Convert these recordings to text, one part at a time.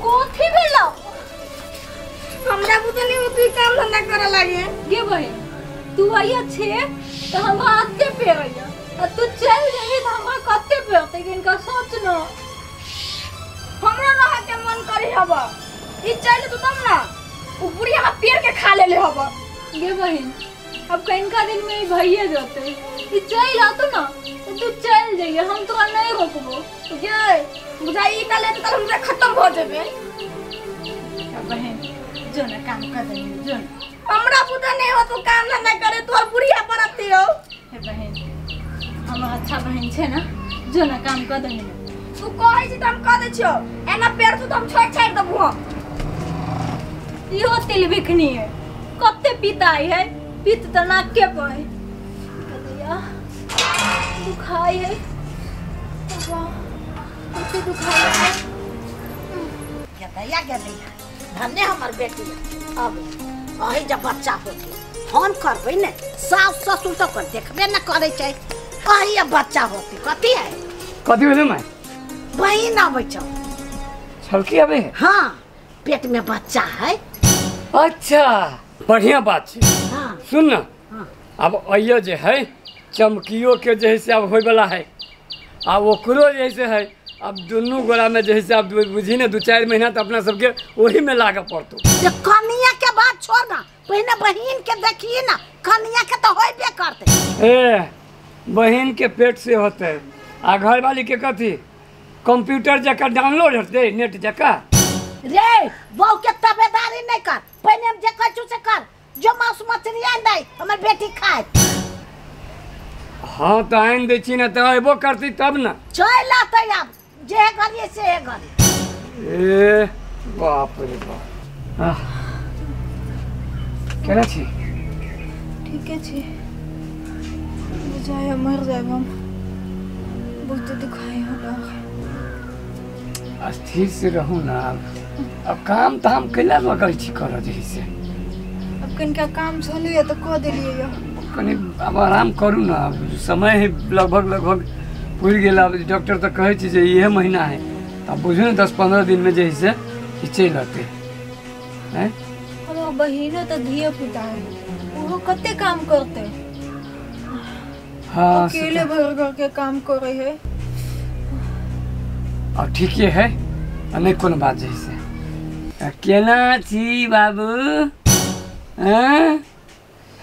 कोथी भेलो हमरा बुझे नहीं तू काम धंधा करे लागे गे बहन तू आइया छे तो हम आते पे आइया और तू चल जाबे तो हम कत्ते पे होते इनका सोच न हमरा रहा के मन करी हबा ई चल तू तब ना उ बुढ़ी हम पेड़ के खा ले हबा गे बहन अब कइनका दिन में ही भइए जाते ई चल आतो ना तो तू चल जाइए हम तो नहीं रोकबो जे बुझाई ई तले तो हमसे खत्म हो जेबे बहन जो ना काम कर दे जो हमरा बुझे नहीं हो तू काम धंधा करे तोर बुढ़िया परती हो हे बहन हम अच्छा बहन छे ना जो ना काम कर दे तू कहै छी त हम कह दे छियो एना पेड़ तू हम छोड़ छाड़ दबो इहो तिल बिखनी है कत्ते पिताई है पित त नाक के पय कदिया दुखाई है वाह कत्ते दुखाई है या धन्य हमर बेटी अब अही जब बच्चा होती फोन करबै ने सास ससुर तो कर देखबे न करे छै अही अब बच्चा होती कथी है कथी भेलै माय बहिन आबै छ छलकी आबै है हां पेट में बच्चा है अच्छा बढ़िया बात छै हां सुन ना हां अब अइयो जे है चमकियो के जे है से अब होय वाला है आ ओकरो जे से है अब दोनों गोरा में जैसे अब बुझी ना 2-4 महीना तो अपना सबके वही में लागे पड़तो ये कनिया के बात छोड़ ना पहले बहिन के देखिए ना कनिया के तो होइबे करते ए बहन के पेट से होते आ घर वाली के कथी कंप्यूटर जका डाउनलोड होते नेट जका रे बहू के तबेदारी नहीं कर पहले हम जे कछु से कर जो मांस मछली आन दे हमर बेटी खाए हाँ तो आइन दे छी ना तो अबो करती तब ना चल आते अब जे करिए से करिए ए बाप रे बाप केना छी ठीक है छी बुझाय मर जाब हम बहुत दुखाई होला स्थिर से रहू ना अब काम तो हम कैला लगल छी कर जैसे अब कनका काम चलिए तो कह देलिए या कनी अब आराम करू ना समय है लगभग पूरी गेल अब डॉक्टर तो कहे छी जे इहे महीना है अब बुझू ना 10-15 दिन में जैसे चल आते हैं हमार बहिनो तो धिया पुता है वो कत्ते काम करते हाँ अकेले भर घर के काम करे है और ठीक है नहीं कोनो बात जैसे केना छी बाबू हैं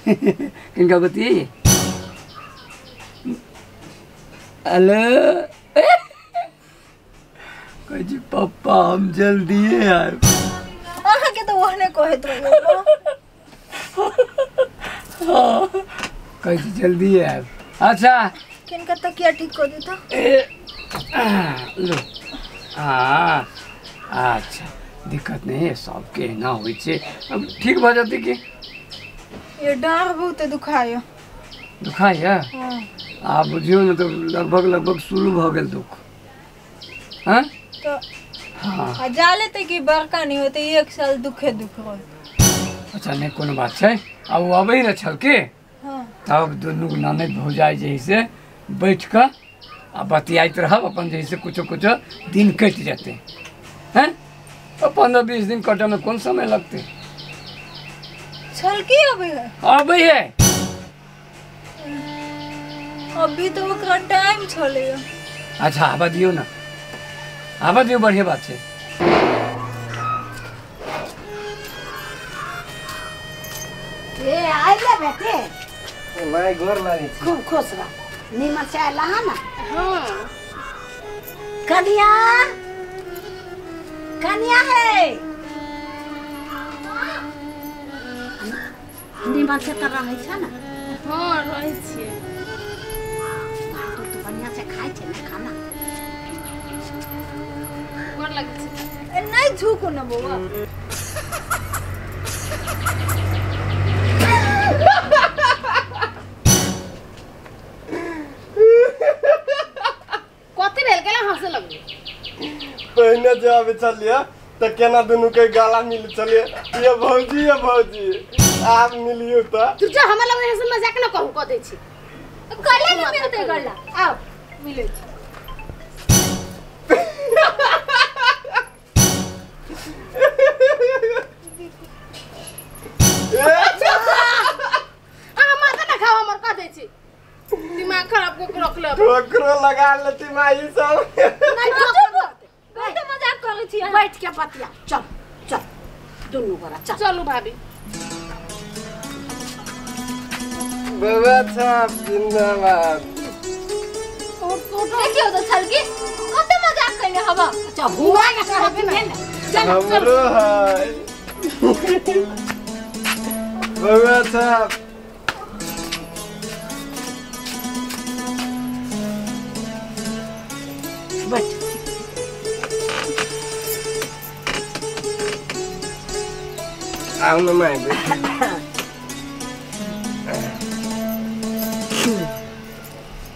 किनका बतिए हेलो कह जी पापा हम जल्दी आए आहा के तो वहने कहत रहो हाँ कह जी जल्दी आए अच्छा किनका तकिया ठीक कर देता लो हाँ अच्छा दिक्कत नहीं है सबके ना होई छे अब ठीक भ जाती कि ये डार बहुत दुखाय दुखाई है हां आप बुझियो ना तो लगभग शुरू भ गेल दुख हाँ तो हाँ जाले तक की बरका नहीं होते 1 साल दुखे दुख रह अच्छा नहीं कोनो बात है अब वो अबे न छल के हां तब दोनों ननद भौजाई जैसे बैठ कर आ बतियात रहब अपन जैसे कुछ दिन कट जाते हैं तो 15-20 दिन कटे में कौन समय लगते छलकी अबे है अबे है अभी तो ओकरा टाइम छले अच्छा आवा दियो ना आवा दियो बढ़िया बात है ए आइले बेटे मैं गोर लागे खूब खुश रह नीमन से आला है ना हां कनिया कनिया है नीमन से तो रहे छ ना हां रहै छी तो बढ़िया से खाए छे ना खाना गोर लागै छै नहीं झुको ना बउआ कथि भेल केला हंसे लगली पहले जो अभी चलिए तो केना दोनों के गाला मिल चलिए ये भौजी आप मिलियो तो तू जो हमरा लगे ऐसे मजाक न कहू क दै छी कले नहीं मिलते गल्ला आओ मिले छी में लगा लेती माई सब। नहीं तो बहुत मजाक कर रही थी। बैठ के बतिया। चल चल दोनों गोरा चल। चलो भाभी। बउआ साहब जिंदाबाद। देखियो तो छल की कते मजाक कइले हवा। अच्छा हुआ ना कहबे ना। चल हमरो है बउआ साहब। बैठ। आओ ना माई बेटी।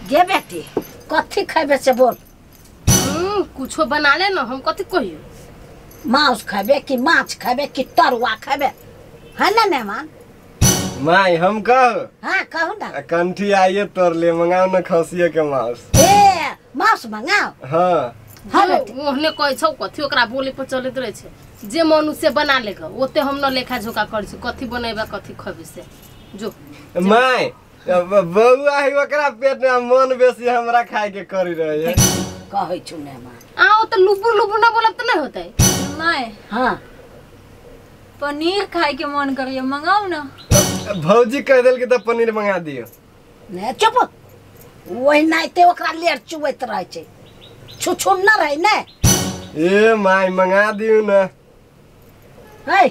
गे बेटी कथी खाबे से बोल। कुछो बना ले ना, हम कथी कहियो। मांस खाबे कि माछ खाबे कि तरुआ खाबे है ना मेहमान। माई हम कहो। हाँ कहू ना। कंठी आइए तोड़ ले मंगाओ ना खसिए के मांस। ए मांस मंगाओ। हाँ हाँ बेटी। ओहने कहै छौ कथी ओकरा बोले पर चलत रहे छै। जे मनुष्य बना लेगा ओते हम न लेखा जोखा कर छी कथी बनेबा कथी खबे से। जो माई बउआ है ओकरा पेट में मन बेसी हमरा खाए के करी रहे है। कहै छु मेहमान। आ तो लुबुर लुबुर ना बोलब त नहीं होतै। माय हाँ पनीर खाए के मन करियो मंगाओ ना। भौजी कह देल के तो पनीर मंगा दियो। ने चुप। वही नाइते ओकरा लेर चुबैत रहे छै। छुछुन न रहे ने। ए माई मंगा दियो ना। है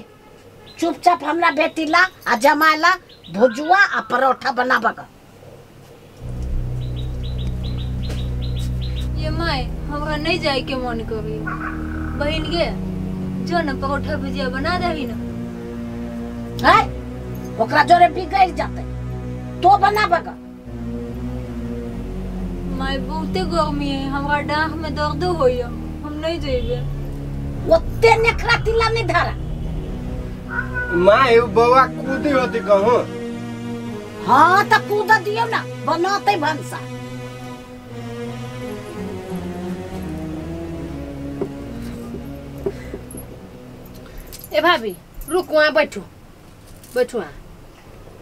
चुपचाप हमरा बेटी ला आ जमाई ला भुजुआ आ परोठा बनाबा का। ये माय हमरा नहीं जाए के मन करियो। बहन गे जो न परोठा भुजिया बना देही ना। है ओकरा जोरे बिगड़ जाते तो बनाबा का। माय बहुते गर्मी है हमरा डांग में दर्द होइयो हम नहीं जेबे। ओते नेखरा तिला नहीं धरा। माई बउआ कूदी होती कहूँ। हाँ तो कूद दियो ना बनाते भंसा। ए भाभी रुक वहाँ बैठू बैठू वहाँ।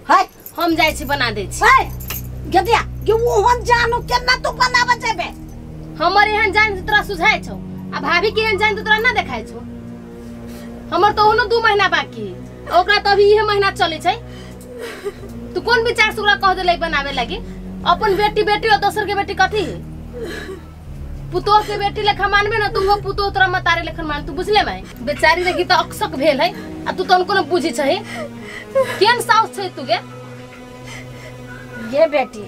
है हम जाय छी बना दे छी। है गदिया कि ओहन जानू केना तू बनाबे जेबे। हमर एहन जान तोरा सुझाय छौ आ भाभी के एहन जान तोरा ना देखाय छौ। हमर तो ओनो 2 महीना बाकी है ओकरा तो अभी यह महीना चले छै। तू कौन विचार से ओकरा कह देले बनावे लगी। अपन बेटी बेटी और दोसर के बेटी कथी है। पुतोह के बेटी लेखा मानबे ना तू वो पुतोह तोरा मतारे लेखन मान। तू बुझले भाई बेचारी देखी तो अक्सक भेल है आ तू तन कोनो बुझी छही। केन साउस छै तू गे। ये बेटी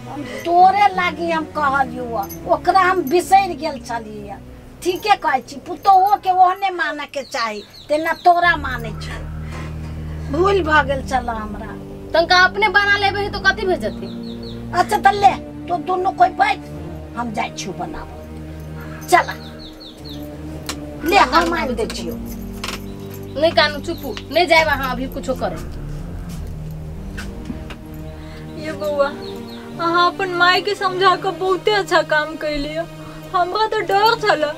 हम तोरे लागी हम कहलियो ओकरा हम बिसर गेल छलिए। ठीके कहै छी पुतोहो के ओहने माने के चाही तेना तोरा माने छै। भूल भ गेल चल हमरा। तंका अपने बना लेबे है तो कथी भेजती। अच्छा त ले तो दोनों कोई बैठ हम जाय छु बनाबो। चला ले हम मान दे छियो। नहीं कानू चुपू नहीं जाए वहाँ अभी कुछ करे। ये बउआ अहाँ अपन माई के समझा कर बहुते अच्छा काम कैलियो। हमरा तो डर छला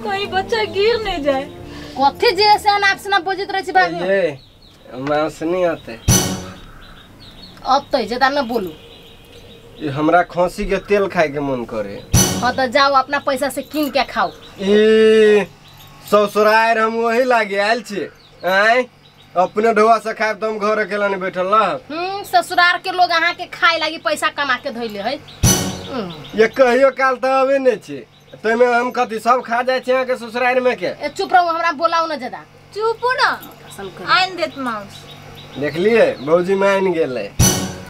कहीं बच्चा गिर नहीं जाए। कथी जे से अनाप से ना बोजित रहे छी भाभी। ये मांस नहीं आते। अब तो ज्यादा ना बोलू। ये हमरा खसी के तेल खाए के मन करे। हाँ तो जाओ अपना पैसा से किन के खाओ। ई ससुरार हम वही लागे आयल छी। आय अपने ढोआ से खाए तो हम घर अकेला नहीं बैठल रह। ससुरार के लोग अहाँ के खाए लागी पैसा कमा के धइले है। ये कहियो काल तो अबे नहीं छी तो में हम कथी सब खा जाए छी के ससुरार में के। ए चुप रहो हमरा बोलाओ ना ज्यादा। चुप ना कसम कर। आइन देत मांस। देख लिए भौजी मान गेले।